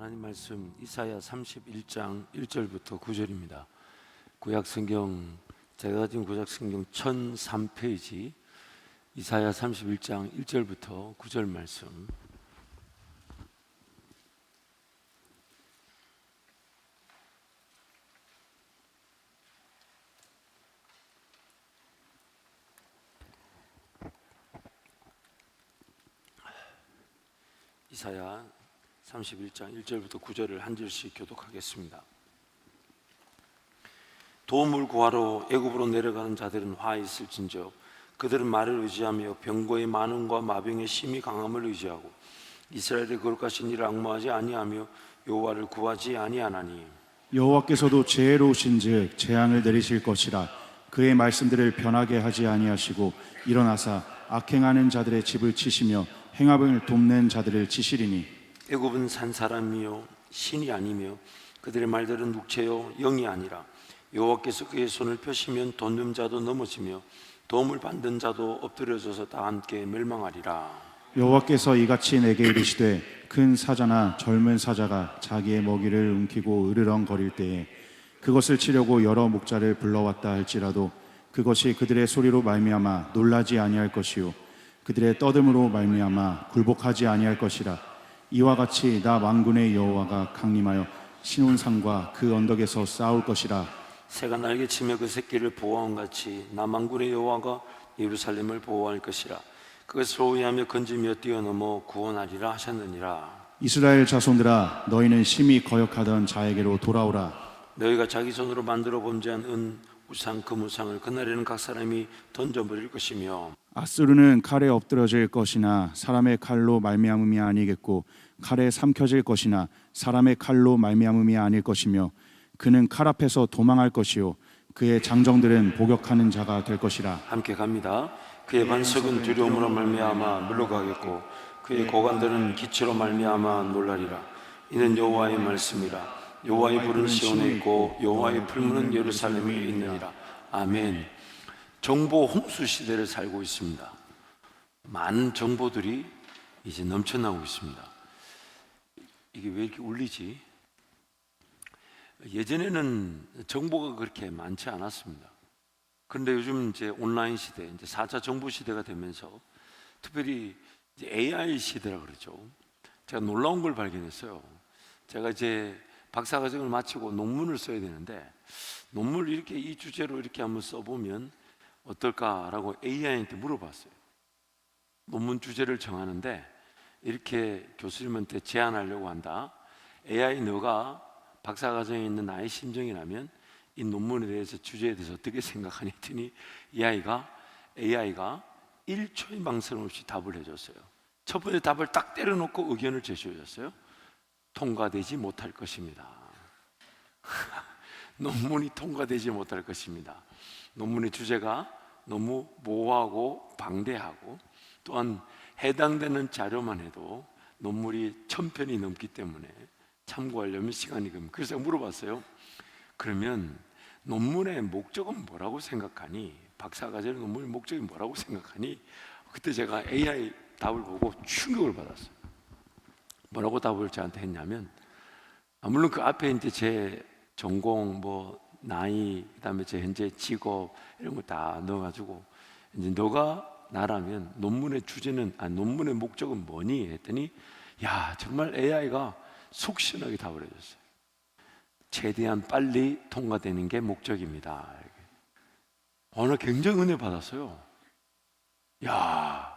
하나님 말씀 이사야 31장 1절부터 9절입니다. 구약성경, 제가 가진 구약성경 1003페이지 이사야 31장 1절부터 9절 말씀. 이사야 31장 1절부터 9절을 한 절씩 교독하겠습니다. 도움을 구하러 애굽으로 내려가는 자들은 화 있을진저 그들은 말을 의지하며 병거의 많음과 마병의 심히 강함을 의지하고 이스라엘의 거룩하신 이를 앙모하지 아니하며 여호와를 구하지 아니하나니 여호와께서도 지혜로우신즉 재앙을 내리실 것이라. 그의 말씀들을 변하게 하지 아니하시고 일어나사 악행하는 자들의 집을 치시며 행악을 돕는 자들을 치시리니 애굽은 산 사람이요 신이 아니며 그들의 말들은 육체요 영이 아니라 여호와께서 그의 손을 펴시면 돕는 자도 넘어지며 도움을 받는 자도 엎드려져서 다 함께 멸망하리라. 여호와께서 이같이 내게 이르시되 큰 사자나 젊은 사자가 자기의 먹이를 움키고 으르렁거릴 때에 그것을 치려고 여러 목자를 불러왔다 할지라도 그것이 그들의 소리로 말미암아 놀라지 아니할 것이요 그들의 떠듦으로 말미암아 굴복하지 아니할 것이라. 이와 같이 나 만군의 여호와가 강림하여 시온산과 그 언덕에서 싸울 것이라. 새가 날개치며 그 새끼를 보호함 같이 나 만군의 여호와가 예루살렘을 보호할 것이라. 그것을 호위하며 건지며 뛰어넘어 구원하리라 하셨느니라. 이스라엘 자손들아, 너희는 심히 거역하던 자에게로 돌아오라. 너희가 자기 손으로 만들어 범죄한 은 우상 금우상을 그날에는 각 사람이 던져버릴 것이며 아수르는 칼에 엎드러질 것이나 사람의 칼로 말미암음이 아니겠고 칼에 삼켜질 것이나 사람의 칼로 말미암음이 아닐 것이며 그는 칼 앞에서 도망할 것이요 그의 장정들은 복역하는 자가 될 것이라. 함께 갑니다. 그의 반석은 두려움으로 말미암아 물러가겠고 그의 고관들은 기치로 말미암아 놀라리라. 이는 여호와의 말씀이라. 여호와의 불은 시온에 있고 여호와의 풀무는 예루살렘에 있느니라. 아멘. 정보 홍수 시대를 살고 있습니다. 많은 정보들이 이제 넘쳐나고 있습니다. 이게 왜 이렇게 울리지? 예전에는 정보가 그렇게 많지 않았습니다. 그런데 요즘 이제 온라인 시대, 이제 4차 정보 시대가 되면서 특별히 이제 AI 시대라 그러죠. 제가 놀라운 걸 발견했어요. 제가 이제 박사과정을 마치고 논문을 써야 되는데 논문을 이렇게 이 주제로 이렇게 한번 써보면 어떨까라고 AI한테 물어봤어요. 논문 주제를 정하는데 이렇게 교수님한테 제안하려고 한다. AI 너가 박사과정에 있는 나의 심정이라면 이 논문에 대해서 주제에 대해서 어떻게 생각하니 했더니 AI가 1초의 망설 없이 답을 해줬어요. 첫 번째 답을 딱 때려놓고 의견을 제시해줬어요. 통과되지 못할 것입니다. 논문이 통과되지 못할 것입니다. 논문의 주제가 너무 모호하고 방대하고 또한 해당되는 자료만 해도 논문이 1000편이 넘기 때문에 참고하려면 시간이 금. 그래서 물어봤어요. 그러면 논문의 목적은 뭐라고 생각하니? 박사과정 논문의 목적이 뭐라고 생각하니? 그때 제가 AI 답을 보고 충격을 받았어요. 뭐라고 답을 저한테 했냐면, 물론 그 앞에 이제 제 전공, 나이, 그다음에 제 현재 직업 이런 거 다 넣어가지고 이제 너가 나라면 논문의 주제는 논문의 목적은 뭐니? 했더니 야 정말 AI가 속 시원하게 답을 해줬어요. 최대한 빨리 통과되는 게 목적입니다. 나 굉장히 은혜 받았어요. 야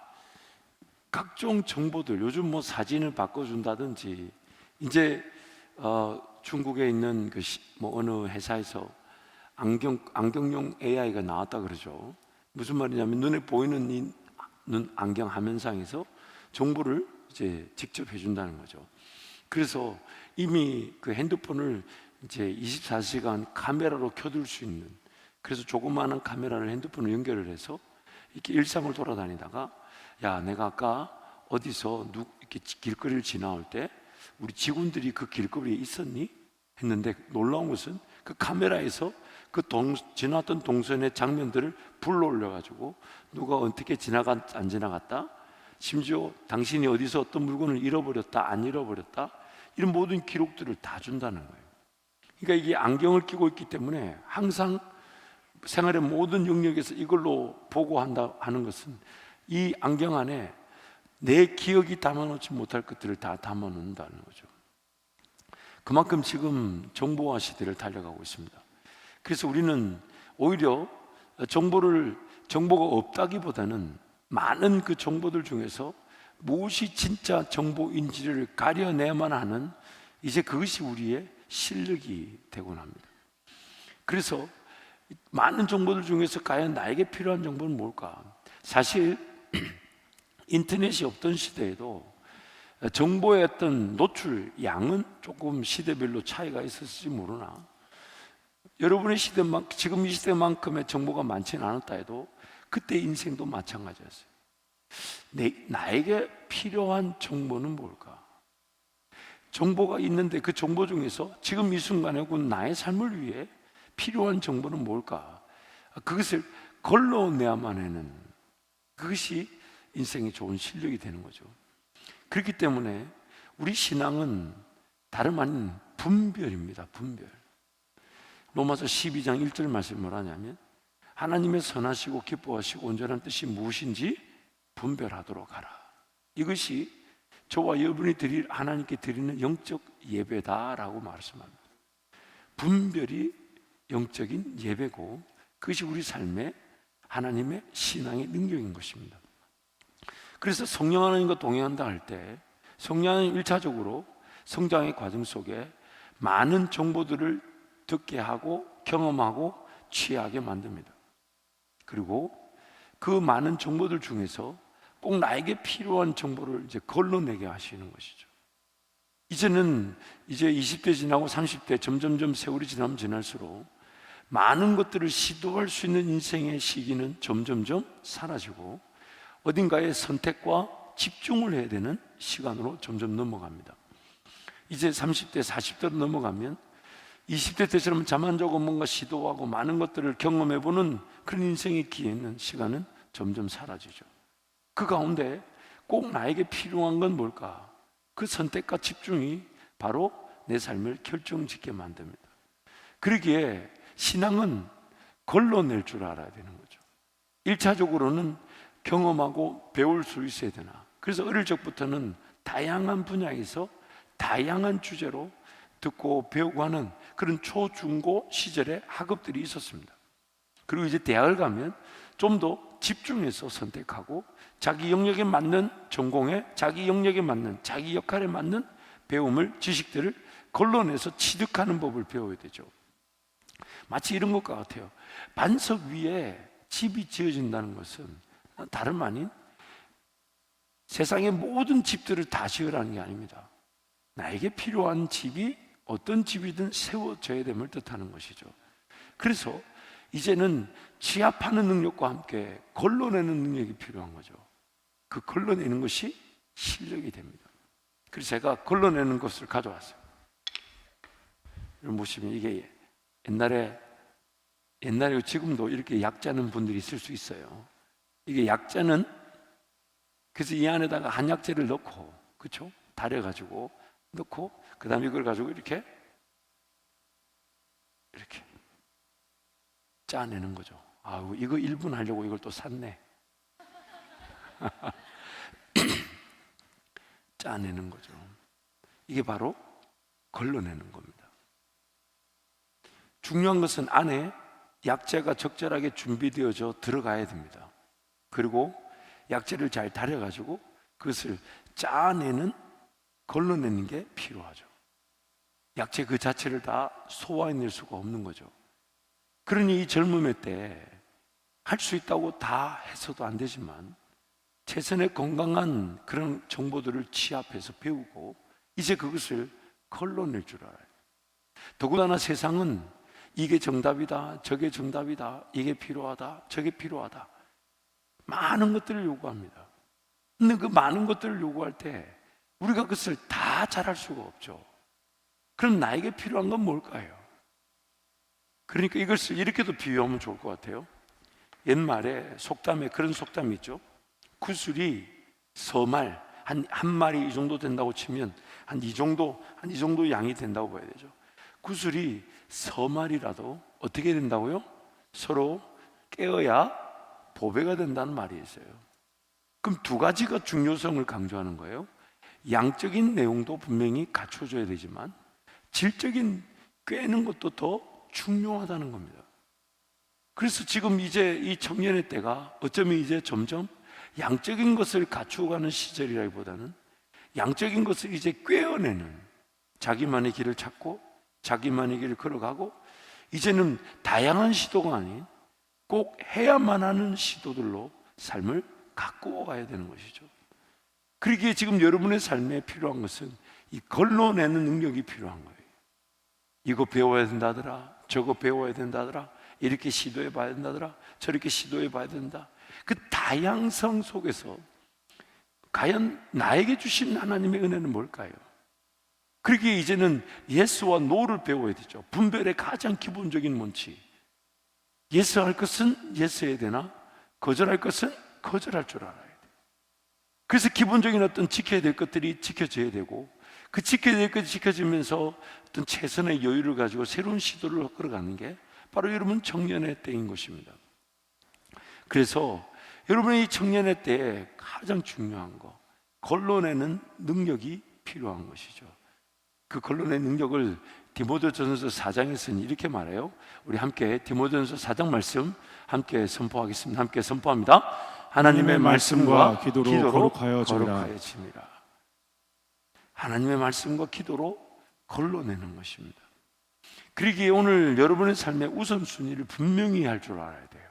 각종 정보들 요즘 사진을 바꿔준다든지 이제 중국에 있는 어느 회사에서 안경용 AI가 나왔다 그러죠. 무슨 말이냐면 눈에 보이는 이 눈 안경 화면상에서 정보를 이제 직접 해준다는 거죠. 그래서 이미 그 핸드폰을 이제 24시간 카메라로 켜둘 수 있는, 그래서 조그마한 카메라를 핸드폰을 연결을 해서 이렇게 일상을 돌아다니다가 야 내가 아까 어디서 이렇게 길거리를 지나올 때 우리 직원들이 그 길거리에 있었니? 했는데 놀라운 것은 그 카메라에서 그 지나왔던 동선의 장면들을 불러올려가지고 누가 어떻게 지나갔 안 지나갔다, 심지어 당신이 어디서 어떤 물건을 잃어버렸다 안 잃어버렸다, 이런 모든 기록들을 다 준다는 거예요. 그러니까 이게 안경을 끼고 있기 때문에 항상 생활의 모든 영역에서 이걸로 보고한다 하는 것은 이 안경 안에 내 기억이 담아놓지 못할 것들을 다 담아놓는다는 거죠. 그만큼 지금 정보화 시대를 달려가고 있습니다. 그래서 우리는 오히려 정보가 없다기보다는 많은 그 정보들 중에서 무엇이 진짜 정보인지를 가려내야만 하는, 이제 그것이 우리의 실력이 되곤 합니다. 그래서 많은 정보들 중에서 과연 나에게 필요한 정보는 뭘까? 사실 인터넷이 없던 시대에도 정보의 어떤 노출 양은 조금 시대별로 차이가 있었을지 모르나, 여러분의 지금 이 시대만큼의 정보가 많지는 않았다 해도 그때 인생도 마찬가지였어요. 나에게 필요한 정보는 뭘까? 정보가 있는데 그 정보 중에서 지금 이 순간에 혹은 나의 삶을 위해 필요한 정보는 뭘까? 그것을 걸러내야만 하는, 그것이 인생의 좋은 실력이 되는 거죠. 그렇기 때문에 우리 신앙은 다름 아닌 분별입니다. 분별. 로마서 12장 1절 말씀이 뭐라냐면, 하나님의 선하시고 기뻐하시고 온전한 뜻이 무엇인지 분별하도록 하라. 이것이 저와 여러분이 하나님께 드리는 영적 예배다라고 말씀합니다. 분별이 영적인 예배고, 그것이 우리 삶의 하나님의 신앙의 능력인 것입니다. 그래서 성령 하나님과 동행한다 할 때 성령 하나님 1차적으로 성장의 과정 속에 많은 정보들을 듣게 하고 경험하고 취하게 만듭니다. 그리고 그 많은 정보들 중에서 꼭 나에게 필요한 정보를 이제 걸러내게 하시는 것이죠. 이제는 20대 지나고 30대 점점점 세월이 지나면 지날수록 많은 것들을 시도할 수 있는 인생의 시기는 점점점 사라지고 어딘가에 선택과 집중을 해야 되는 시간으로 점점 넘어갑니다. 이제 30대, 40대로 넘어가면 20대 때처럼 잠 안 자고 뭔가 시도하고 많은 것들을 경험해보는 그런 인생의 기회는, 시간은 점점 사라지죠. 그 가운데 꼭 나에게 필요한 건 뭘까? 그 선택과 집중이 바로 내 삶을 결정짓게 만듭니다. 그러기에 신앙은 걸러낼 줄 알아야 되는 거죠. 1차적으로는 경험하고 배울 수 있어야 되나. 그래서 어릴 적부터는 다양한 분야에서 다양한 주제로 듣고 배우고 하는 그런 초, 중, 고 시절에 학업들이 있었습니다. 그리고 이제 대학을 가면 좀 더 집중해서 선택하고 자기 영역에 맞는 전공에, 자기 영역에 맞는, 자기 역할에 맞는 배움을, 지식들을 걸러내서 취득하는 법을 배워야 되죠. 마치 이런 것과 같아요. 반석 위에 집이 지어진다는 것은 다름 아닌 세상의 모든 집들을 다 지으라는 게 아닙니다. 나에게 필요한 집이 어떤 집이든 세워져야 됨을 뜻하는 것이죠. 그래서 이제는 취합하는 능력과 함께 걸러내는 능력이 필요한 거죠. 그 걸러내는 것이 실력이 됩니다. 그래서 제가 걸러내는 것을 가져왔어요. 여러분 보시면 이게 옛날에 지금도 이렇게 약자는 분들이 있을 수 있어요. 이게 약자는, 그래서 이 안에다가 한약재를 넣고, 그렇죠? 달여가지고 넣고, 그 다음에 이걸 가지고 이렇게 짜내는 거죠. 아우, 이거 1분 하려고 이걸 또 샀네. 짜내는 거죠. 이게 바로 걸러내는 겁니다. 중요한 것은 안에 약재가 적절하게 준비되어져 들어가야 됩니다. 그리고 약재를 잘 달여가지고 그것을 짜내는, 걸러내는 게 필요하죠. 약재 그 자체를 다 소화해낼 수가 없는 거죠. 그러니 이 젊음의 때 할 수 있다고 다 해서도 안 되지만 최선의 건강한 그런 정보들을 취합해서 배우고 이제 그것을 걸러낼 줄 알아요. 더군다나 세상은 이게 정답이다, 저게 정답이다, 이게 필요하다, 저게 필요하다, 많은 것들을 요구합니다. 근데 그 많은 것들을 요구할 때 우리가 그것을 다 잘할 수가 없죠. 그럼 나에게 필요한 건 뭘까요? 그러니까 이것을 이렇게도 비유하면 좋을 것 같아요. 옛말에 속담에 그런 속담이 있죠. 구슬이 서말 한 마리 이 정도 된다고 치면 한 이 정도 양이 된다고 봐야 되죠. 구슬이 서말이라도 어떻게 된다고요? 서로 깨어야 보배가 된다는 말이 있어요. 그럼 두 가지가 중요성을 강조하는 거예요. 양적인 내용도 분명히 갖춰줘야 되지만 질적인 꿰는 것도 더 중요하다는 겁니다. 그래서 지금 이제 이 청년의 때가 어쩌면 이제 점점 양적인 것을 갖추어가는 시절이라기보다는 양적인 것을 이제 꿰어내는, 자기만의 길을 찾고 자기만의 길을 걸어가고, 이제는 다양한 시도가 아닌 꼭 해야만 하는 시도들로 삶을 가꾸어 가야 되는 것이죠. 그러기에 지금 여러분의 삶에 필요한 것은 이 걸러내는 능력이 필요한 거예요. 이거 배워야 된다더라, 저거 배워야 된다더라, 이렇게 시도해 봐야 된다더라, 저렇게 시도해 봐야 된다. 그 다양성 속에서 과연 나에게 주신 하나님의 은혜는 뭘까요? 그러기에 이제는 예스와 노를 배워야 되죠. 분별의 가장 기본적인 원칙. 예스할 것은 예스해야 되나, 거절할 것은 거절할 줄 알아야 돼요. 그래서 기본적인 어떤 지켜야 될 것들이 지켜져야 되고, 그 지켜야 될 것이 지켜지면서 어떤 최선의 여유를 가지고 새로운 시도를 걸어가는 게 바로 여러분 청년의 때인 것입니다. 그래서 여러분의 이 청년의 때에 가장 중요한 거, 걸러내는 능력이 필요한 것이죠. 그 걸러내는 능력을 디모데전서 4장에서는 이렇게 말해요. 우리 함께 디모데전서 4장 말씀 함께 선포하겠습니다. 함께 선포합니다. 하나님의 말씀과 기도로 거룩하여 지미라. 하나님의 말씀과 기도로 걸러내는 것입니다. 그러기에 오늘 여러분의 삶의 우선순위를 분명히 할 줄 알아야 돼요.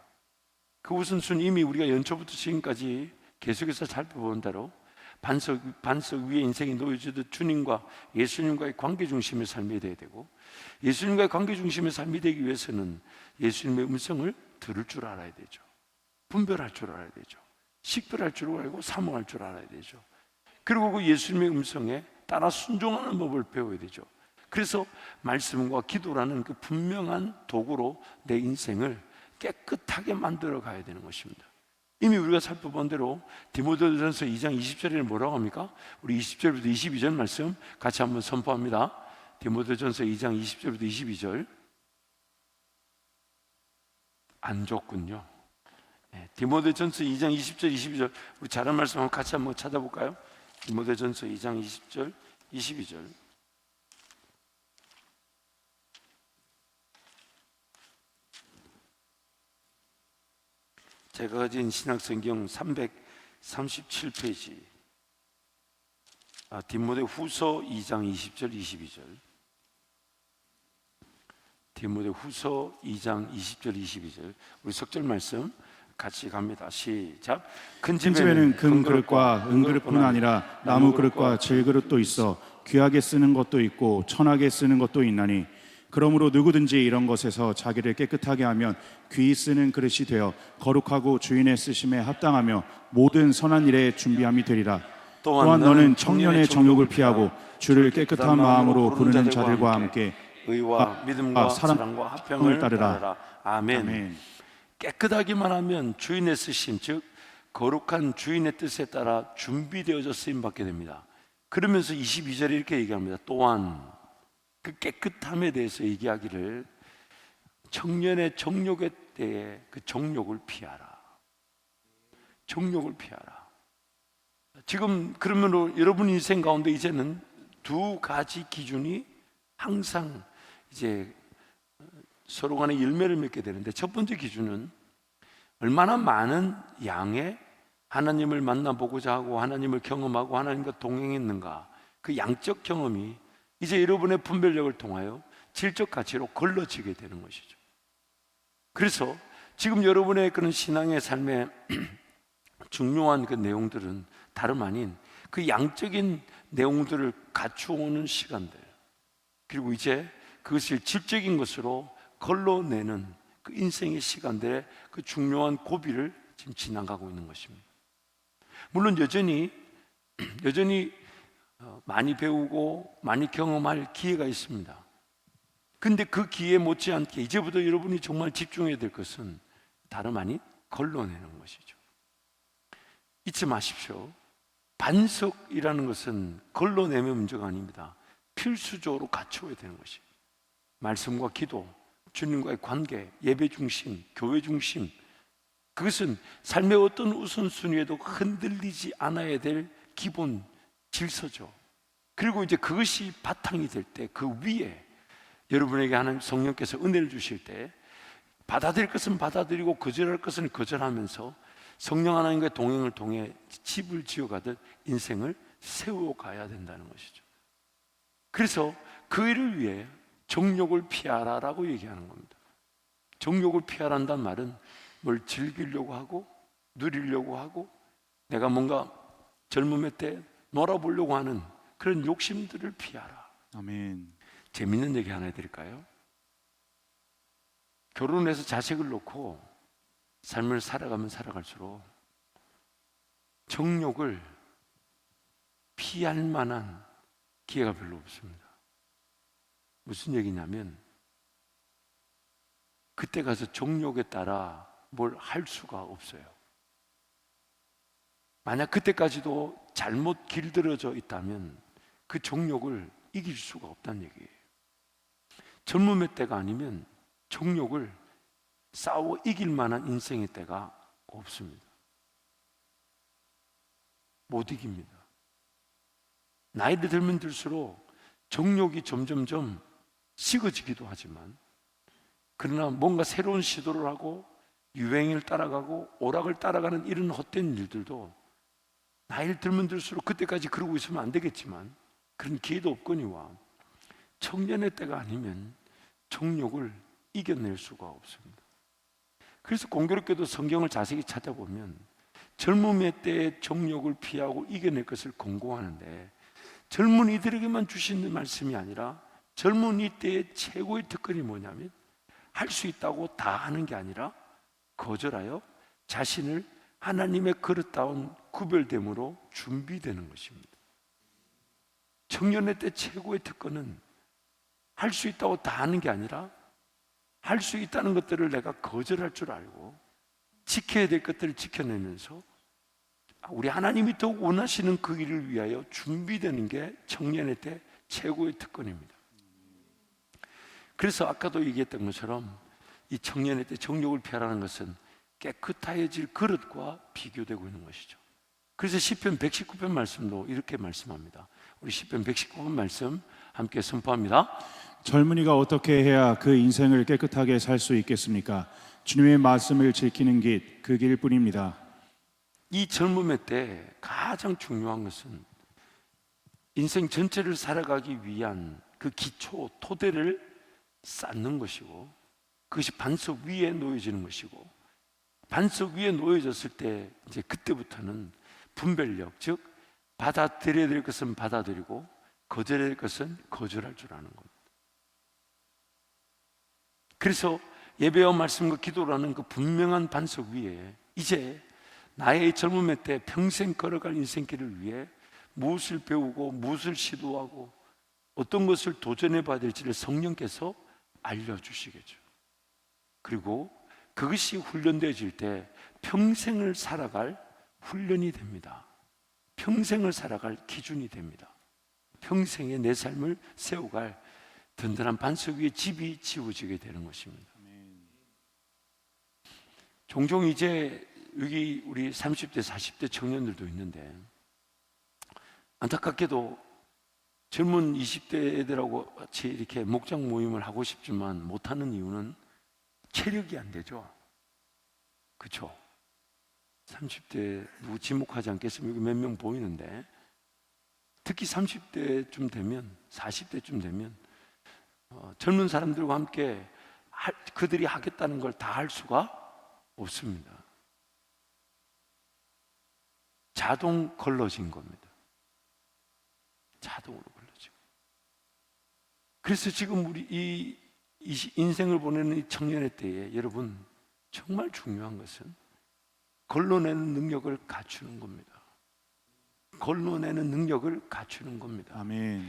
그 우선순위 이미 우리가 연초부터 지금까지 계속해서 살펴본 대로 반석 위에 인생이 놓여지듯 주님과 예수님과의 관계 중심의 삶이 되어야 되고, 예수님과의 관계 중심의 삶이 되기 위해서는 예수님의 음성을 들을 줄 알아야 되죠. 분별할 줄 알아야 되죠. 식별할 줄 알고 사모할 줄 알아야 되죠. 그리고 그 예수님의 음성에 따라 순종하는 법을 배워야 되죠. 그래서 말씀과 기도라는 그 분명한 도구로 내 인생을 깨끗하게 만들어 가야 되는 것입니다. 이미 우리가 살펴본 대로 디모데전서 2장 20절에 뭐라고 합니까? 우리 20절부터 22절 말씀 같이 한번 선포합니다. 디모데전서 2장 20절부터 22절. 안 좋군요. 디모데전서 2장 20절 22절 우리 잘한 말씀 한번 같이 한번 찾아볼까요? 디모데전서 2장 20절 22절. 제가 가진 신약성경 337페이지, 디모데 후서 2장 20절 22절. 디모데 후서 2장 20절 22절 우리 석절 말씀 같이 갑니다. 시작. 큰 집에는 금 그릇과 은 그릇뿐 아니라 나무 그릇과 질 그릇도 있어 귀하게 쓰는 것도 있고 천하게 쓰는 것도 있나니, 그러므로 누구든지 이런 것에서 자기를 깨끗하게 하면 귀히 쓰는 그릇이 되어 거룩하고 주인의 쓰심에 합당하며 모든 선한 일에 준비함이 되리라. 또한 너는 청년의 정욕을 피하고 주를 깨끗한 마음으로 부르는 자들과 함께 의와 믿음과 사랑과 화평을 따르라. 아멘. 깨끗하기만 하면 주인의 쓰심, 즉 거룩한 주인의 뜻에 따라 준비되어져 쓰임 받게 됩니다. 그러면서 22절에 이렇게 얘기합니다. 또한 그 깨끗함에 대해서 얘기하기를 청년의 정욕의 때에 그 정욕을 피하라. 정욕을 피하라. 지금 그러면 여러분 인생 가운데 이제는 두 가지 기준이 항상 이제 서로 간에 열매를 맺게 되는데, 첫 번째 기준은 얼마나 많은 양의 하나님을 만나보고자 하고 하나님을 경험하고 하나님과 동행했는가, 그 양적 경험이 이제 여러분의 분별력을 통하여 질적 가치로 걸러지게 되는 것이죠. 그래서 지금 여러분의 그런 신앙의 삶에 중요한 그 내용들은 다름 아닌 그 양적인 내용들을 갖추어오는 시간들, 그리고 이제 그것을 질적인 것으로 걸러내는 그 인생의 시간들의 그 중요한 고비를 지금 지나가고 있는 것입니다. 물론 여전히 많이 배우고 많이 경험할 기회가 있습니다. 근데 그 기회 못지않게 이제부터 여러분이 정말 집중해야 될 것은 다름 아닌 걸러내는 것이죠. 잊지 마십시오. 반석이라는 것은 걸러내면 문제가 아닙니다. 필수적으로 갖춰야 되는 것이에요. 말씀과 기도, 주님과의 관계, 예배 중심, 교회 중심, 그것은 삶의 어떤 우선순위에도 흔들리지 않아야 될 기본 질서죠. 그리고 이제 그것이 바탕이 될 때 그 위에 여러분에게 하나님 성령께서 은혜를 주실 때 받아들일 것은 받아들이고 거절할 것은 거절하면서 성령 하나님과의 동행을 통해 집을 지어가듯 인생을 세워가야 된다는 것이죠. 그래서 그 일을 위해 정욕을 피하라라고 얘기하는 겁니다. 정욕을 피하란다는 말은 뭘 즐기려고 하고 누리려고 하고 내가 뭔가 젊음의 때 놀아보려고 하는 그런 욕심들을 피하라. 아멘. 재밌는 얘기 하나 해드릴까요? 결혼해서 자식을 놓고 삶을 살아가면 살아갈수록 정욕을 피할 만한 기회가 별로 없습니다. 무슨 얘기냐면 그때 가서 정욕에 따라 뭘 할 수가 없어요. 만약 그때까지도 잘못 길들여져 있다면 그 정욕을 이길 수가 없다는 얘기예요. 젊음의 때가 아니면 정욕을 싸워 이길 만한 인생의 때가 없습니다. 못 이깁니다. 나이를 들면 들수록 정욕이 점점점 식어지기도 하지만 그러나 뭔가 새로운 시도를 하고 유행을 따라가고 오락을 따라가는 이런 헛된 일들도 나이를 들면 들수록 그때까지 그러고 있으면 안 되겠지만 그런 기회도 없거니와 청년의 때가 아니면 정욕을 이겨낼 수가 없습니다. 그래서 공교롭게도 성경을 자세히 찾아보면 젊음의 때의 정욕을 피하고 이겨낼 것을 권고하는데 젊은이들에게만 주시는 말씀이 아니라 젊은이 때의 최고의 특권이 뭐냐면 할 수 있다고 다 하는 게 아니라 거절하여 자신을 하나님의 그릇다운 구별됨으로 준비되는 것입니다. 청년의 때 최고의 특권은 할 수 있다고 다 하는 게 아니라 할 수 있다는 것들을 내가 거절할 줄 알고 지켜야 될 것들을 지켜내면서 우리 하나님이 더욱 원하시는 그 일을 위하여 준비되는 게 청년의 때 최고의 특권입니다. 그래서 아까도 얘기했던 것처럼 이 청년의 때 정욕을 피하라는 것은 깨끗해질 그릇과 비교되고 있는 것이죠. 그래서 시편 119편 말씀도 이렇게 말씀합니다. 우리 시편 119편 말씀 함께 선포합니다. 젊은이가 어떻게 해야 그 인생을 깨끗하게 살 수 있겠습니까? 주님의 말씀을 지키는 길, 그 길뿐입니다. 이 젊음의 때 가장 중요한 것은 인생 전체를 살아가기 위한 그 기초, 토대를 쌓는 것이고 그것이 반석 위에 놓여지는 것이고 반석 위에 놓여졌을 때 이제 그때부터는 분별력, 즉 받아들여야 될 것은 받아들이고 거절해야 될 것은 거절할 줄 아는 겁니다. 그래서 예배와 말씀과 기도라는 그 분명한 반석 위에 이제 나의 젊음의 때 평생 걸어갈 인생길을 위해 무엇을 배우고 무엇을 시도하고 어떤 것을 도전해 봐야 될지를 성령께서 알려주시겠죠. 그리고 그것이 훈련되어질 때 평생을 살아갈 훈련이 됩니다. 평생을 살아갈 기준이 됩니다. 평생의 내 삶을 세워갈 든든한 반석 위에 집이 지어지게 되는 것입니다. 종종 이제 여기 우리 30대, 40대 청년들도 있는데 안타깝게도 젊은 20대 애들하고 같이 이렇게 목장 모임을 하고 싶지만 못하는 이유는 체력이 안 되죠. 그렇죠? 30대 누구 지목하지 않겠습니까? 여기 몇 명 보이는데 특히 30대쯤 되면 40대쯤 되면 젊은 사람들과 함께 그들이 하겠다는 걸 다 할 수가 없습니다. 자동 걸러진 겁니다. 자동으로 걸러지고. 그래서 지금 우리 이 인생을 보내는 이 청년의 때에 여러분 정말 중요한 것은 걸러내는 능력을 갖추는 겁니다. 걸러내는 능력을 갖추는 겁니다. 아멘.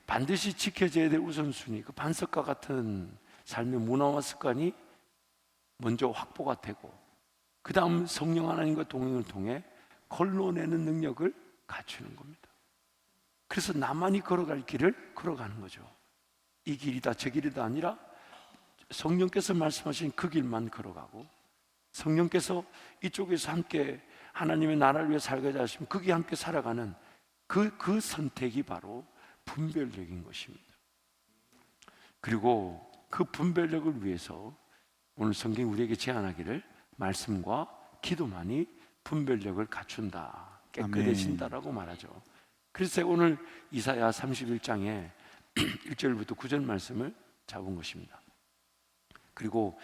반드시 지켜져야 될 우선순위, 그 반석과 같은 삶의 문화와 습관이 먼저 확보가 되고 그 다음 성령 하나님과 동행을 통해 걸러내는 능력을 갖추는 겁니다. 그래서 나만이 걸어갈 길을 걸어가는 거죠. 이 길이다 저 길이다 아니라 성령께서 말씀하신 그 길만 걸어가고, 성령께서 이쪽에서 함께 하나님의 나라를 위해 살고자 하시면 거기 함께 살아가는 그 선택이 바로 분별력인 것입니다. 그리고 그 분별력을 위해서 오늘 성경이 우리에게 제안하기를 말씀과 기도만이 분별력을 갖춘다, 깨끗해진다라고 말하죠. 그래서 제가 오늘 이사야 31장에 1절부터 9절 말씀을 잡은 것입니다. 그리고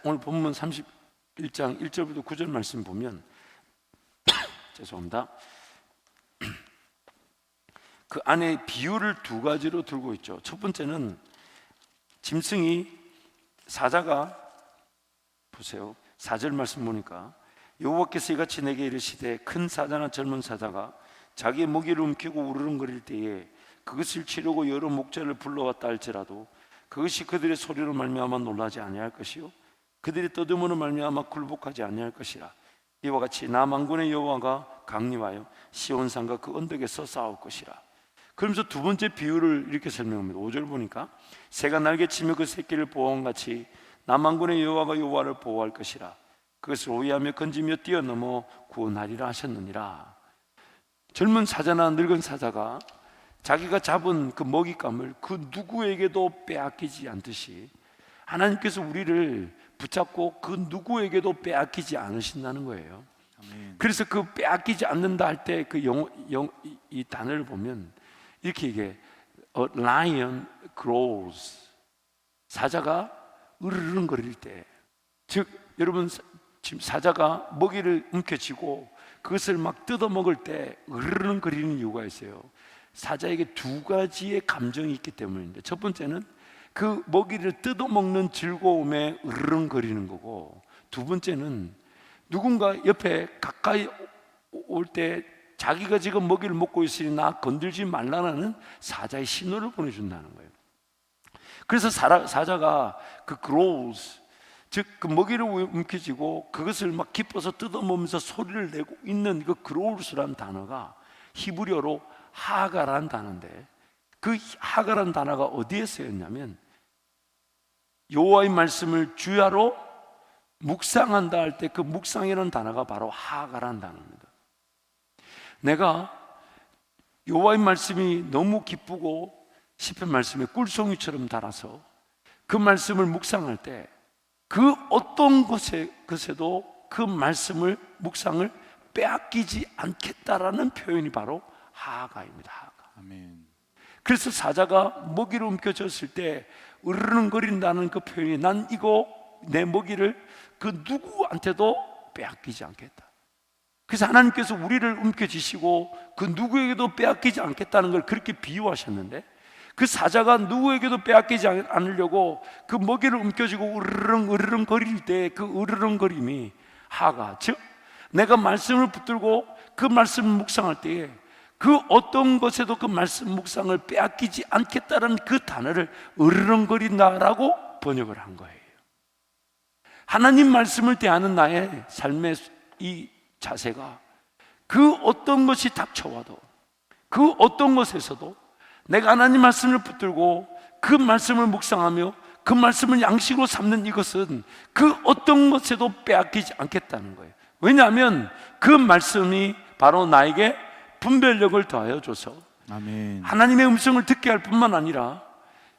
오늘 본문 31장 1절부터 9절 말씀 보면 죄송합니다. 그 안에 비유를 두 가지로 들고 있죠. 첫 번째는 짐승이, 사자가, 보세요, 4절 말씀 보니까 여호와께서 이같이 내게 이르시되 큰 사자나 젊은 사자가 자기의 먹이를 움키고 우르릉거릴 때에 그것을 치려고 여러 목자를 불러왔다 할지라도 그것이 그들의 소리로 말미암아 놀라지 아니할 것이요 그들이 떠듬으로 말미암아 굴복하지 아니할 것이라. 이와 같이 나 만군의 여호와가 강림하여 시온산과 그 언덕에서 싸울 것이라. 그러면서 두 번째 비유를 이렇게 설명합니다. 5절 보니까 새가 날개치며 그 새끼를 보호한 같이 나 만군의 여호와가 여호와를 보호할 것이라. 그것을 오해하며 건지며 뛰어넘어 구원하리라 하셨느니라. 젊은 사자나 늙은 사자가 자기가 잡은 그 먹잇감을 그 누구에게도 빼앗기지 않듯이 하나님께서 우리를 붙잡고 그 누구에게도 빼앗기지 않으신다는 거예요. 아멘. 그래서 그 빼앗기지 않는다 할 때 그 이 단어를 보면 이렇게 얘기해. A lion grows. 사자가 으르렁거릴 때, 즉 여러분 지금 사자가 먹이를 움켜쥐고 그것을 막 뜯어먹을 때 으르렁거리는 이유가 있어요. 사자에게 두 가지의 감정이 있기 때문인데, 첫 번째는 그 먹이를 뜯어먹는 즐거움에 으르렁거리는 거고, 두 번째는 누군가 옆에 가까이 올 때 자기가 지금 먹이를 먹고 있으니 나 건들지 말라는 사자의 신호를 보내준다는 거예요. 그래서 사자가 그 grows, 즉 그 먹이를 움켜쥐고 그것을 막 기뻐서 뜯어먹으면서 소리를 내고 있는 그 grows라는 단어가 히브리어로 하가라는 단어인데, 그 하가라는 단어가 어디에 쓰였냐면 여호와의 말씀을 주야로 묵상한다 할 때 그 묵상이라는 단어가 바로 하가라는 단어입니다. 내가 여호와의 말씀이 너무 기쁘고 시편 말씀에 꿀송이처럼 달아서 그 말씀을 묵상할 때 그 어떤 것에도 그 말씀을 묵상을 빼앗기지 않겠다라는 표현이 바로 하가입니다. 하가. 아멘. 그래서 사자가 먹이를 움켜쥐었을 때 으르렁거린다는 그 표현이, 난 이거 내 먹이를 그 누구한테도 빼앗기지 않겠다. 그래서 하나님께서 우리를 움켜쥐시고 그 누구에게도 빼앗기지 않겠다는 걸 그렇게 비유하셨는데, 그 사자가 누구에게도 빼앗기지 않으려고 그 먹이를 움켜쥐고 으르렁 거릴 때 그 으르렁거림이 하가, 즉 내가 말씀을 붙들고 그 말씀을 묵상할 때에 그 어떤 것에도 그 말씀 묵상을 빼앗기지 않겠다는 그 단어를 으르렁거린다라고 번역을 한 거예요. 하나님 말씀을 대하는 나의 삶의 이 자세가 그 어떤 것이 닥쳐와도, 그 어떤 것에서도 내가 하나님 말씀을 붙들고 그 말씀을 묵상하며 그 말씀을 양식으로 삼는 이것은 그 어떤 것에도 빼앗기지 않겠다는 거예요. 왜냐하면 그 말씀이 바로 나에게 분별력을 더하여 줘서 아멘. 하나님의 음성을 듣게 할 뿐만 아니라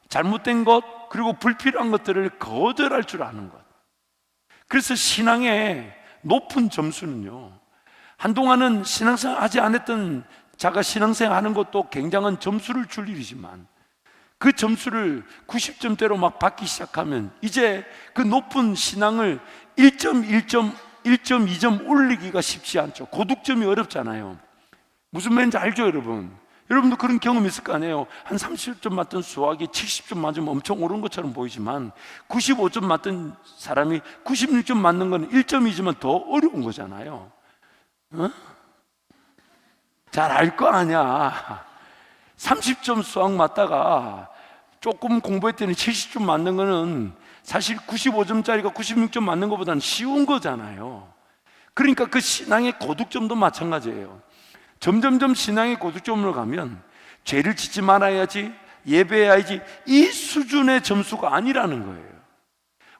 잘못된 것 그리고 불필요한 것들을 거절할 줄 아는 것. 그래서 신앙의 높은 점수는요, 한동안은 신앙생활 하지 않았던 자가 신앙생활 하는 것도 굉장한 점수를 줄 일이지만 그 점수를 90점대로 막 받기 시작하면 이제 그 높은 신앙을 1.1점, 1.2점 올리기가 쉽지 않죠. 고득점이 어렵잖아요. 무슨 말인지 알죠, 여러분? 여러분도 그런 경험 있을 거 아니에요. 한 30점 맞던 수학이 70점 맞으면 엄청 오른 것처럼 보이지만 95점 맞던 사람이 96점 맞는 건 1.2점은 더 어려운 거잖아요. 어? 잘 알 거 아니야. 30점 수학 맞다가 조금 공부했더니 70점 맞는 거는 사실 95점짜리가 96점 맞는 것보다는 쉬운 거잖아요. 그러니까 그 신앙의 고득점도 마찬가지예요. 점점점 신앙의 고득점으로 가면 죄를 짓지 말아야지, 예배해야지, 이 수준의 점수가 아니라는 거예요.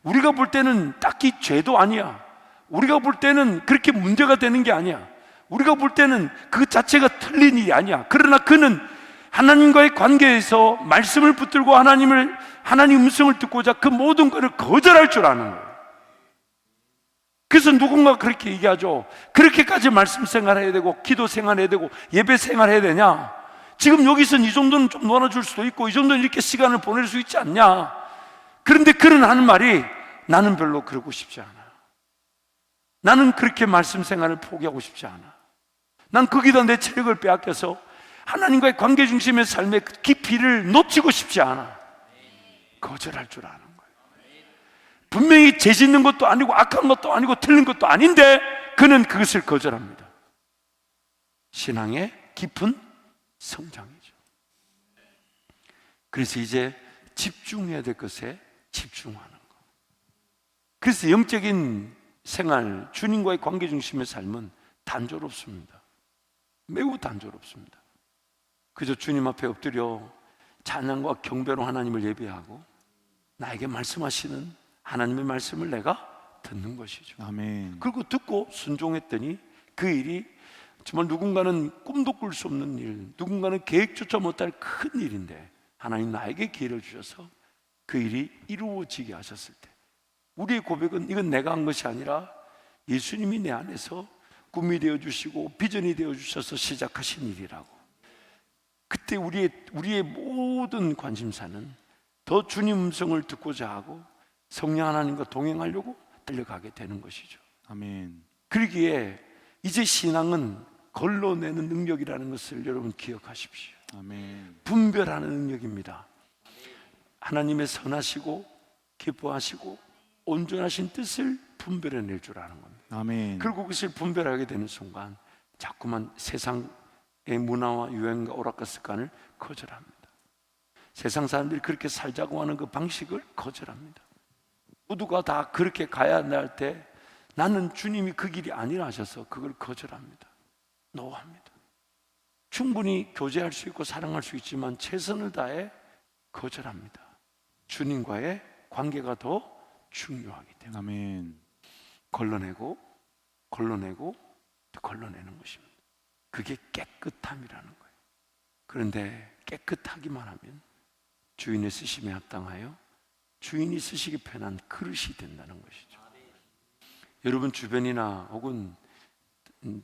우리가 볼 때는 딱히 죄도 아니야. 우리가 볼 때는 그렇게 문제가 되는 게 아니야. 우리가 볼 때는 그 자체가 틀린 일이 아니야. 그러나 그는 하나님과의 관계에서 말씀을 붙들고 하나님 음성을 듣고자 그 모든 것을 거절할 줄 아는 거예요. 그래서 누군가 그렇게 얘기하죠. 그렇게까지 말씀 생활해야 되고 기도 생활해야 되고 예배 생활해야 되냐? 지금 여기서는 이 정도는 좀 놀아줄 수도 있고 이 정도는 이렇게 시간을 보낼 수 있지 않냐? 그런데 그는 하는 말이 나는 별로 그러고 싶지 않아. 나는 그렇게 말씀 생활을 포기하고 싶지 않아. 난 거기다 내 체력을 빼앗겨서 하나님과의 관계 중심의 삶의 깊이를 놓치고 싶지 않아. 거절할 줄 아는 거예요. 분명히 죄 짓는 것도 아니고 악한 것도 아니고 틀린 것도 아닌데 그는 그것을 거절합니다. 신앙의 깊은 성장이죠. 그래서 이제 집중해야 될 것에 집중하는 거. 그래서 영적인 생활, 주님과의 관계 중심의 삶은 단조롭습니다. 매우 단조롭습니다. 그저 주님 앞에 엎드려 찬양과 경배로 하나님을 예배하고 나에게 말씀하시는 하나님의 말씀을 내가 듣는 것이죠. 아멘. 그리고 듣고 순종했더니 그 일이 정말 누군가는 꿈도 꿀 수 없는 일, 누군가는 계획조차 못할 큰 일인데 하나님 나에게 기회를 주셔서 그 일이 이루어지게 하셨을 때 우리의 고백은 이건 내가 한 것이 아니라 예수님이 내 안에서 꿈이 되어주시고 비전이 되어주셔서 시작하신 일이라고. 그때 우리의 모든 관심사는 더 주님 음성을 듣고자 하고 성령 하나님과 동행하려고 달려가게 되는 것이죠. 아멘. 그러기에 이제 신앙은 걸러내는 능력이라는 것을 여러분 기억하십시오. 아멘. 분별하는 능력입니다. 하나님의 선하시고 기뻐하시고 온전하신 뜻을 분별해낼 줄 아는 겁니다. 아멘. 그리고 그것을 분별하게 되는 순간 자꾸만 세상의 문화와 유행과 오락가 습관을 거절합니다. 세상 사람들이 그렇게 살자고 하는 그 방식을 거절합니다. 모두가 다 그렇게 가야 할 때 나는 주님이 그 길이 아니라 하셔서 그걸 거절합니다. 노합니다. 충분히 교제할 수 있고 사랑할 수 있지만 최선을 다해 거절합니다. 주님과의 관계가 더 중요하기 때문에. 아멘. 걸러내고 또 걸러내는 것입니다. 그게 깨끗함이라는 거예요. 그런데 깨끗하기만 하면 주인의 쓰심에 합당하여 주인이 쓰시기 편한 그릇이 된다는 것이죠. 여러분 주변이나 혹은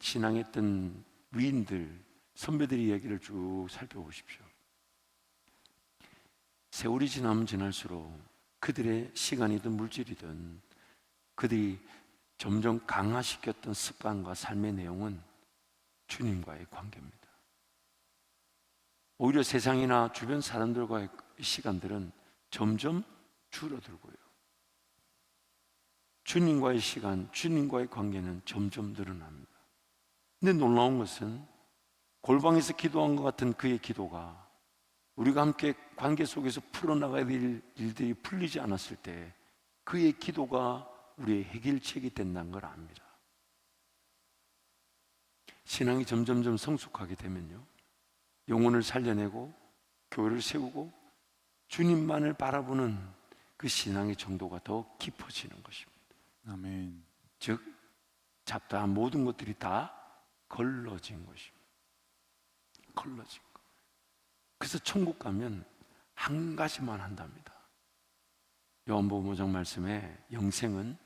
신앙했던 위인들, 선배들의 이야기를 쭉 살펴보십시오. 세월이 지나면 지날수록 그들의 시간이든 물질이든 그들이 점점 강화시켰던 습관과 삶의 내용은 주님과의 관계입니다. 오히려 세상이나 주변 사람들과의 시간들은 점점 줄어들고요. 주님과의 시간, 주님과의 관계는 점점 늘어납니다. 근데 놀라운 것은 골방에서 기도한 것 같은 그의 기도가 우리가 함께 관계 속에서 풀어나가야 될 일들이 풀리지 않았을 때 그의 기도가 우리의 해결책이 된다는 걸 압니다. 신앙이 점점점 성숙하게 되면요, 영혼을 살려내고 교회를 세우고 주님만을 바라보는 그 신앙의 정도가 더 깊어지는 것입니다. 아멘. 즉 잡다한 모든 것들이 다 걸러진 것입니다. 걸러진 것. 그래서 천국 가면 한 가지만 한답니다. 요한복음 5장 말씀에 영생은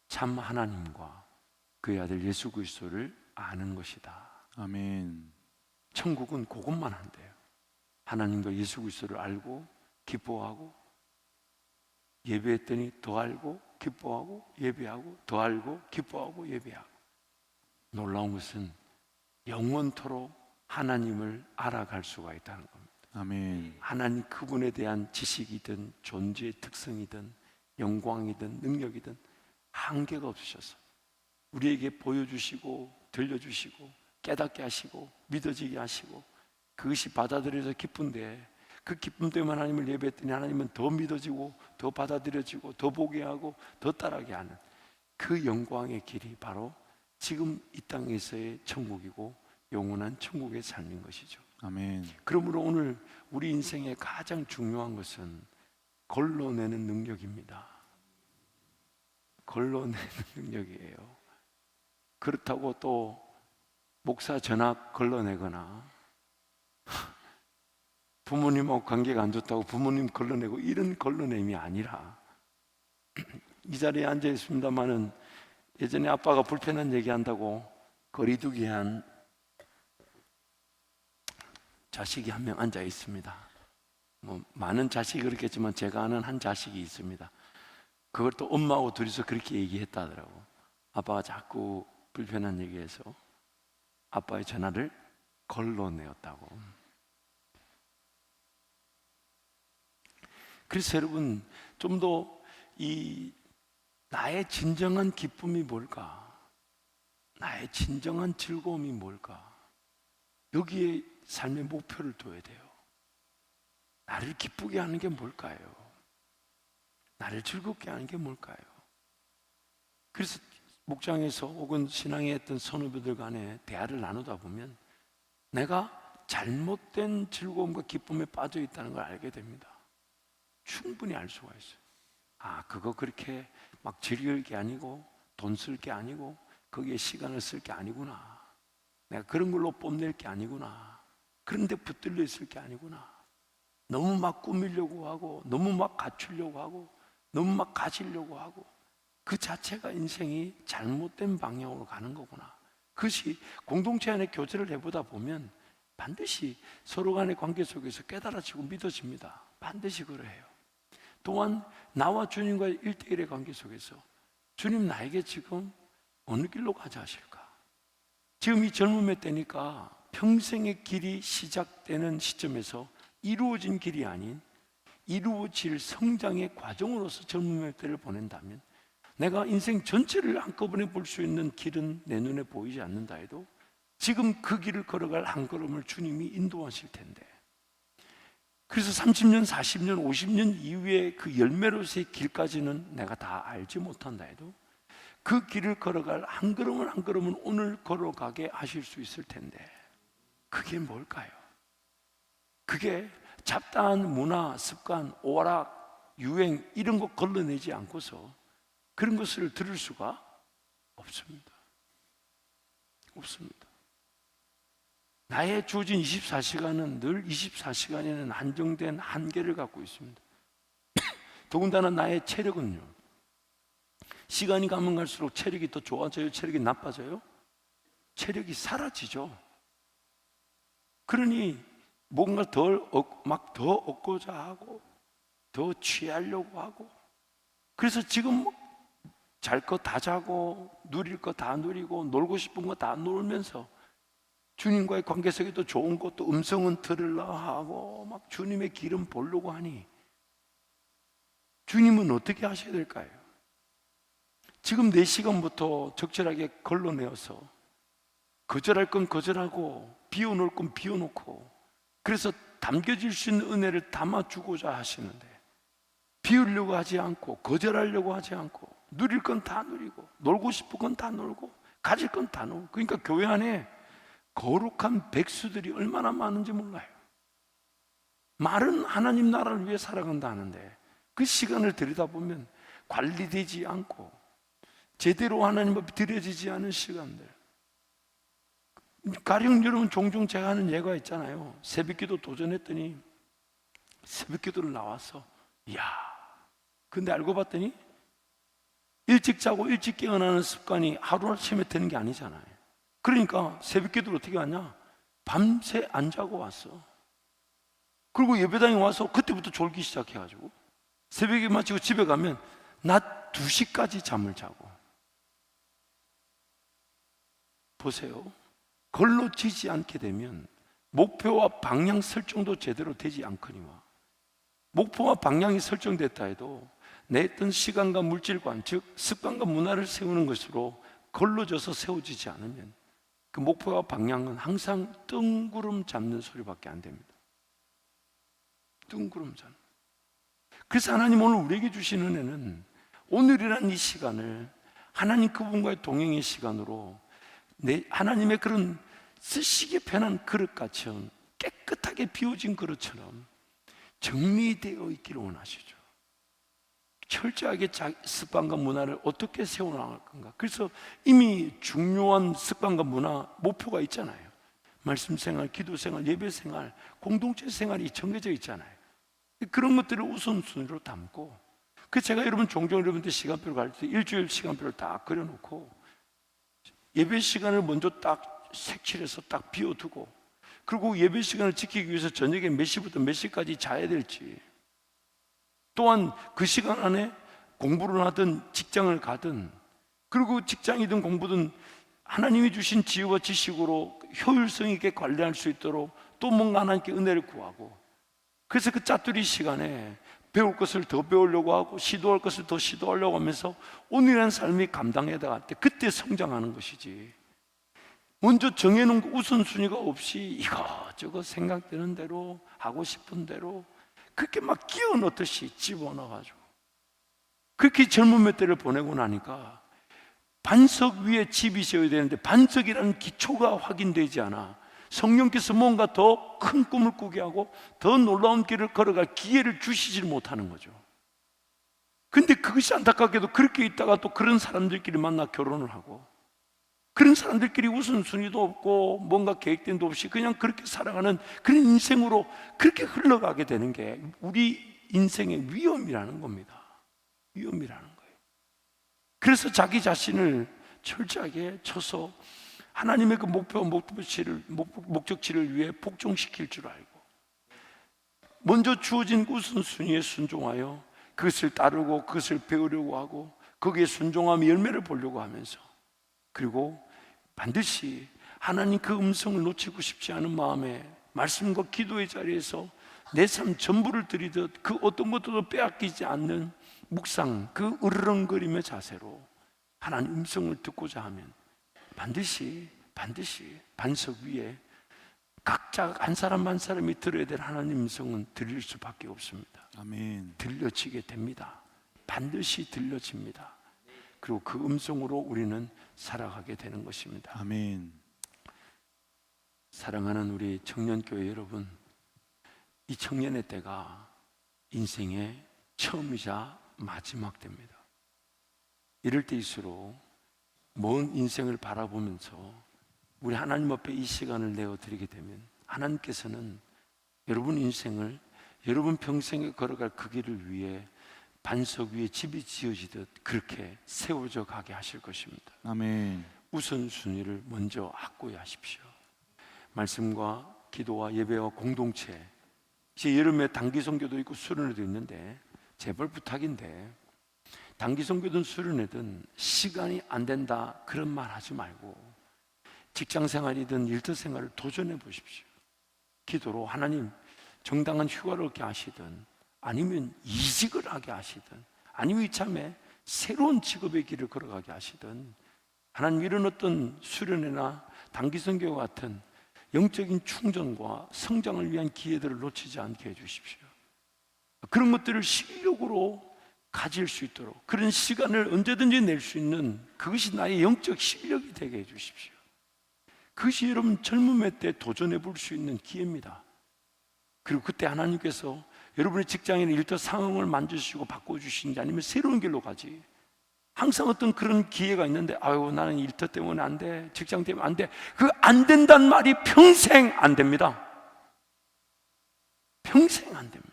참 하나님과 그의 아들 예수 그리스도를 아는 것이다. 아멘. 천국은 그것만 한대요. 하나님과 예수 그리스도를 알고 기뻐하고 예배했더니 더 알고 기뻐하고 예배하고 더 알고 기뻐하고 예배하고. 놀라운 것은 영원토록 하나님을 알아갈 수가 있다는 겁니다. 아멘. 하나님 그분에 대한 지식이든 존재의 특성이든 영광이든 능력이든 한계가 없으셔서 우리에게 보여주시고 들려주시고 깨닫게 하시고 믿어지게 하시고 그것이 받아들여서 기쁜데 그 기쁨 때문에 하나님을 예배했더니 하나님은 더 믿어지고 더 받아들여지고 더 보게 하고 더 따르게 하는 그 영광의 길이 바로 지금 이 땅에서의 천국이고 영원한 천국의 삶인 것이죠. 아멘. 그러므로 오늘 우리 인생의 가장 중요한 것은 걸러내는 능력입니다. 걸러내는 능력이에요. 그렇다고 또 목사 전학 걸러내거나 부모님하고 관계가 안 좋다고 부모님 걸러내고 이런 걸러냄이 아니라 이 자리에 앉아 있습니다마는 예전에 아빠가 불편한 얘기한다고 거리두기 한 자식이 한 명 앉아 있습니다. 뭐 많은 자식이 그렇겠지만 제가 아는 한 자식이 있습니다. 그걸 또 엄마하고 둘이서 그렇게 얘기했다더라고. 아빠가 자꾸 불편한 얘기해서 아빠의 전화를 걸러내었다고. 그래서 여러분 좀 더 이 나의 진정한 기쁨이 뭘까? 나의 진정한 즐거움이 뭘까? 여기에 삶의 목표를 둬야 돼요. 나를 기쁘게 하는 게 뭘까요? 나를 즐겁게 하는 게 뭘까요? 그래서 목장에서 혹은 신앙에 했던 선후배들 간에 대화를 나누다 보면 내가 잘못된 즐거움과 기쁨에 빠져 있다는 걸 알게 됩니다. 충분히 알 수가 있어요. 아, 그거 그렇게 막 즐길 게 아니고 돈 쓸 게 아니고 거기에 시간을 쓸 게 아니구나. 내가 그런 걸로 뽐낼 게 아니구나. 그런데 붙들려 있을 게 아니구나. 너무 막 꾸미려고 하고 너무 막 갖추려고 하고 너무 막 가지려고 하고 그 자체가 인생이 잘못된 방향으로 가는 거구나. 그것이 공동체 안에 교제를 해보다 보면 반드시 서로 간의 관계 속에서 깨달아지고 믿어집니다. 반드시 그래요. 또한 나와 주님과의 1대1의 관계 속에서 주님 나에게 지금 어느 길로 가자 하실까? 지금 이 젊음의 때니까 평생의 길이 시작되는 시점에서 이루어진 길이 아닌 이루어질 성장의 과정으로서 젊음의 때를 보낸다면 내가 인생 전체를 한꺼번에 볼 수 있는 길은 내 눈에 보이지 않는다 해도 지금 그 길을 걸어갈 한 걸음을 주님이 인도하실 텐데, 그래서 30년, 40년, 50년 이후에 그 열매로서의 길까지는 내가 다 알지 못한다 해도 그 길을 걸어갈 한 걸음을 한 걸음은 오늘 걸어가게 하실 수 있을 텐데 그게 뭘까요? 그게 잡다한 문화, 습관, 오락, 유행 이런 거 걸러내지 않고서 그런 것을 들을 수가 없습니다. 없습니다. 나의 주어진 24시간은 늘 24시간에는 한정된 한계를 갖고 있습니다. 더군다나 나의 체력은요, 시간이 가면 갈수록 체력이 더 좋아져요? 체력이 나빠져요? 체력이 사라지죠. 그러니 뭔가 더 얻고자 하고 더 취하려고 하고, 그래서 지금 잘 거 다 자고 누릴 거 다 누리고 놀고 싶은 거 다 놀면서 주님과의 관계 속에도 좋은 것도 음성은 들으려 하고 막 주님의 길은 보려고 하니 주님은 어떻게 하셔야 될까요? 지금 4시간부터 적절하게 걸러내어서 거절할 건 거절하고 비워놓을 건 비워놓고, 그래서 담겨질 수 있는 은혜를 담아주고자 하시는데 비우려고 하지 않고 거절하려고 하지 않고 누릴 건 다 누리고 놀고 싶은 건 다 놀고 가질 건 다 놀고, 그러니까 교회 안에 거룩한 백수들이 얼마나 많은지 몰라요. 말은 하나님 나라를 위해 살아간다 하는데 그 시간을 들여다보면 관리되지 않고 제대로 하나님 앞에 드려지지 않은 시간들. 가령 여러분 종종 제가 하는 예가 있잖아요. 새벽기도 도전했더니 새벽기도를 나와서 이야, 근데 알고 봤더니 일찍 자고 일찍 깨어나는 습관이 하루아침에 되는 게 아니잖아요. 그러니까 새벽기도를 어떻게 하냐? 밤새 안 자고 왔어. 그리고 예배당에 와서 그때부터 졸기 시작해가지고 새벽에 마치고 집에 가면 낮 2시까지 잠을 자고. 보세요. 걸러지지 않게 되면 목표와 방향 설정도 제대로 되지 않거니와, 목표와 방향이 설정됐다 해도 내 어떤 시간과 물질관, 즉 습관과 문화를 세우는 것으로 걸러져서 세워지지 않으면 그 목표와 방향은 항상 뜬구름 잡는 소리밖에 안 됩니다. 뜬구름 잡는. 그래서 하나님 오늘 우리에게 주신 은혜는 오늘이란 이 시간을 하나님 그분과의 동행의 시간으로 하나님의 그런 쓰시게 편한 그릇같이 깨끗하게 비워진 그릇처럼 정리되어 있기를 원하시죠. 철저하게 습관과 문화를 어떻게 세워나갈 건가. 그래서 이미 중요한 습관과 문화, 목표가 있잖아요. 말씀 생활, 기도 생활, 예배 생활, 공동체 생활이 정해져 있잖아요. 그런 것들을 우선순위로 담고, 그 제가 여러분 종종 여러분들 시간표를 갈 때 일주일 시간표를 딱 그려놓고 예배 시간을 먼저 딱 색칠해서 딱 비워두고, 그리고 예배 시간을 지키기 위해서 저녁에 몇 시부터 몇 시까지 자야 될지, 또한 그 시간 안에 공부를 하든 직장을 가든, 그리고 직장이든 공부든 하나님이 주신 지혜와 지식으로 효율성 있게 관리할 수 있도록 또 뭔가 하나님께 은혜를 구하고, 그래서 그 짜투리 시간에 배울 것을 더 배우려고 하고 시도할 것을 더 시도하려고 하면서 오늘의 삶이 감당해 나갈 때 그때 성장하는 것이지, 먼저 정해놓은 우선순위가 없이 이거저거 생각되는 대로 하고 싶은 대로 그렇게 막 끼워 넣듯이 집어넣어가지고 그렇게 젊은 몇 대를 보내고 나니까 반석 위에 집이 지어야 되는데 반석이라는 기초가 확인되지 않아 성령께서 뭔가 더 큰 꿈을 꾸게 하고 더 놀라운 길을 걸어갈 기회를 주시지 못하는 거죠. 근데 그것이 안타깝게도 그렇게 있다가 또 그런 사람들끼리 만나 결혼을 하고, 그런 사람들끼리 우선순위도 없고 뭔가 계획된도 없이 그냥 그렇게 살아가는 그런 인생으로 그렇게 흘러가게 되는 게 우리 인생의 위험이라는 겁니다. 위험이라는 거예요. 그래서 자기 자신을 철저하게 쳐서 하나님의 그 목적치를 위해 복종시킬 줄 알고, 먼저 주어진 우선순위에 순종하여 그것을 따르고 그것을 배우려고 하고 거기에 순종하며 열매를 보려고 하면서, 그리고 반드시 하나님 그 음성을 놓치고 싶지 않은 마음에 말씀과 기도의 자리에서 내 삶 전부를 드리듯 그 어떤 것도 빼앗기지 않는 묵상, 그 으르렁거림의 자세로 하나님 음성을 듣고자 하면 반드시 반석 위에 각자 한 사람 한 사람이 들어야 될 하나님 음성은 들릴 수밖에 없습니다. 아멘. 들려지게 됩니다. 반드시 들려집니다. 그리고 그 음성으로 우리는 살아가게 되는 것입니다. 아멘. 사랑하는 우리 청년교회 여러분, 이 청년의 때가 인생의 처음이자 마지막 때입니다. 이럴 때일수록 먼 인생을 바라보면서 우리 하나님 앞에 이 시간을 내어드리게 되면 하나님께서는 여러분 인생을 여러분 평생에 걸어갈 그 길을 위해 반석 위에 집이 지어지듯 그렇게 세워져 가게 하실 것입니다. 아멘. 우선순위를 먼저 확고히 하십시오. 말씀과 기도와 예배와 공동체, 이제 여름에 단기 선교도 있고 수련회도 있는데 제발 부탁인데 단기 선교든 수련회든 시간이 안 된다 그런 말 하지 말고 직장 생활이든 일터 생활을 도전해 보십시오. 기도로 하나님 정당한 휴가를 얻게 하시든 아니면 이직을 하게 하시든 아니면 이참에 새로운 직업의 길을 걸어가게 하시든 하나님 이런 어떤 수련회나 단기 선교와 같은 영적인 충전과 성장을 위한 기회들을 놓치지 않게 해주십시오. 그런 것들을 실력으로 가질 수 있도록 그런 시간을 언제든지 낼 수 있는 그것이 나의 영적 실력이 되게 해주십시오. 그것이 여러분 젊음의 때 도전해 볼 수 있는 기회입니다. 그리고 그때 하나님께서 여러분의 직장이나 일터 상황을 만져주시고 바꿔주시는지 아니면 새로운 길로 가지, 항상 어떤 그런 기회가 있는데 아유 나는 일터 때문에 안 돼, 직장 때문에 안 돼, 그 안 된다는 말이 평생 안 됩니다. 평생 안 됩니다.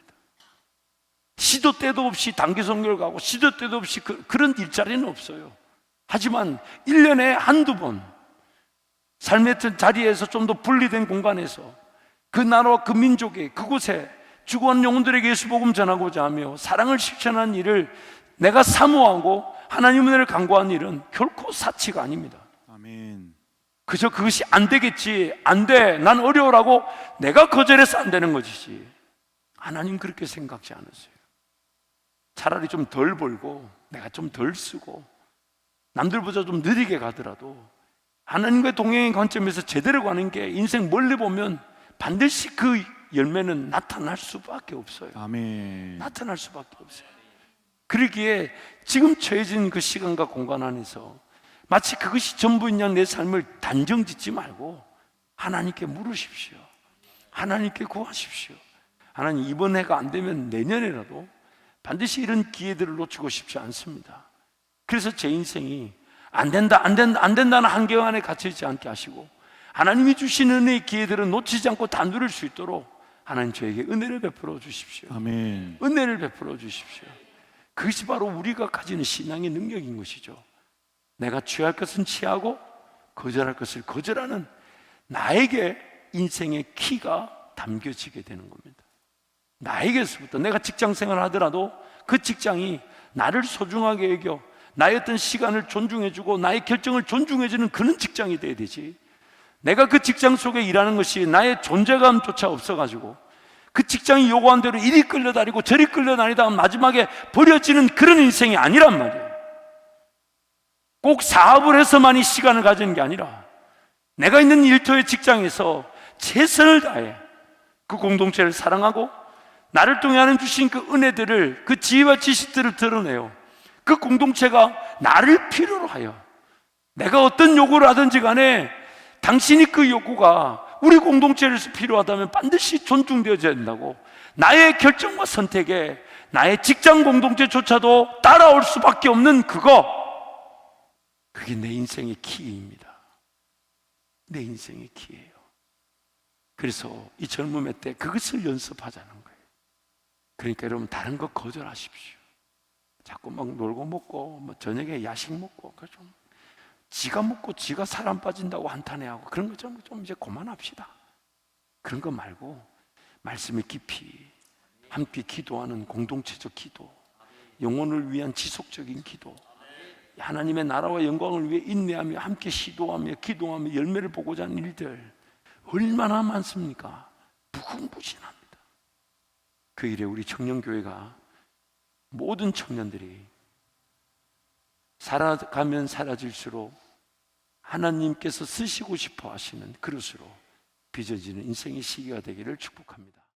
시도 때도 없이 단기 선교를 가고 시도 때도 없이 그런 일자리는 없어요. 하지만 1년에 한두 번 삶의 자리에서 좀 더 분리된 공간에서 그 나라와 그 민족에 그곳에 죽어간 영혼들에게 예수 복음 전하고자 하며 사랑을 실천하는 일을 내가 사모하고 하나님 은혜를 간구하는 일은 결코 사치가 아닙니다. 아멘. 그저 그것이 안 되겠지, 안 돼, 난 어려워라고 내가 거절해서 안 되는 것이지 하나님 그렇게 생각지 않으세요. 차라리 좀 덜 벌고 내가 좀 덜 쓰고 남들보다 좀 느리게 가더라도 하나님과의 동행의 관점에서 제대로 가는 게 인생 멀리 보면 반드시 그 열매는 나타날 수밖에 없어요. 아멘. 나타날 수밖에 없어요. 그러기에 지금 처해진 그 시간과 공간 안에서 마치 그것이 전부인 양 내 삶을 단정 짓지 말고 하나님께 물으십시오. 하나님께 구하십시오. 하나님, 이번 해가 안 되면 내년에라도 반드시 이런 기회들을 놓치고 싶지 않습니다. 그래서 제 인생이 안 된다는 한계원 안에 갇혀있지 않게 하시고, 하나님이 주신 은혜의 기회들은 놓치지 않고 다 누릴 수 있도록 하나님 저에게 은혜를 베풀어 주십시오. 아멘. 은혜를 베풀어 주십시오. 그것이 바로 우리가 가지는 신앙의 능력인 것이죠. 내가 취할 것은 취하고 거절할 것을 거절하는 나에게 인생의 키가 담겨지게 되는 겁니다. 나에게서부터, 내가 직장 생활을 하더라도 그 직장이 나를 소중하게 여겨 나의 어떤 시간을 존중해주고 나의 결정을 존중해주는 그런 직장이 돼야 되지, 내가 그 직장 속에 일하는 것이 나의 존재감조차 없어가지고 그 직장이 요구한 대로 이리 끌려다니고 저리 끌려다니다가 마지막에 버려지는 그런 인생이 아니란 말이에요. 꼭 사업을 해서만이 시간을 가지는 게 아니라 내가 있는 일터의 직장에서 최선을 다해 그 공동체를 사랑하고 나를 통해 하는 주신 그 은혜들을, 그 지혜와 지식들을 드러내요. 그 공동체가 나를 필요로 하여 내가 어떤 요구를 하든지 간에 당신이 그 요구가 우리 공동체에서 필요하다면 반드시 존중되어져야 된다고, 나의 결정과 선택에 나의 직장 공동체조차도 따라올 수밖에 없는 그게 내 인생의 키입니다. 내 인생의 키예요. 그래서 이 젊음의 때 그것을 연습하자는 거예요. 그러니까 여러분, 다른 거 거절하십시오. 자꾸 막 놀고 먹고 뭐 저녁에 야식 먹고 좀 지가 먹고 지가 사람 빠진다고 한탄해하고 그런 거 좀 이제 그만합시다. 그런 거 말고 말씀을 깊이 함께 기도하는 공동체적 기도, 영혼을 위한 지속적인 기도, 하나님의 나라와 영광을 위해 인내하며 함께 시도하며 기도하며 열매를 보고자 하는 일들 얼마나 많습니까? 무궁무진합니다. 그 일에 우리 청년교회가 모든 청년들이 살아가면 살아질수록 하나님께서 쓰시고 싶어 하시는 그릇으로 빚어지는 인생의 시기가 되기를 축복합니다.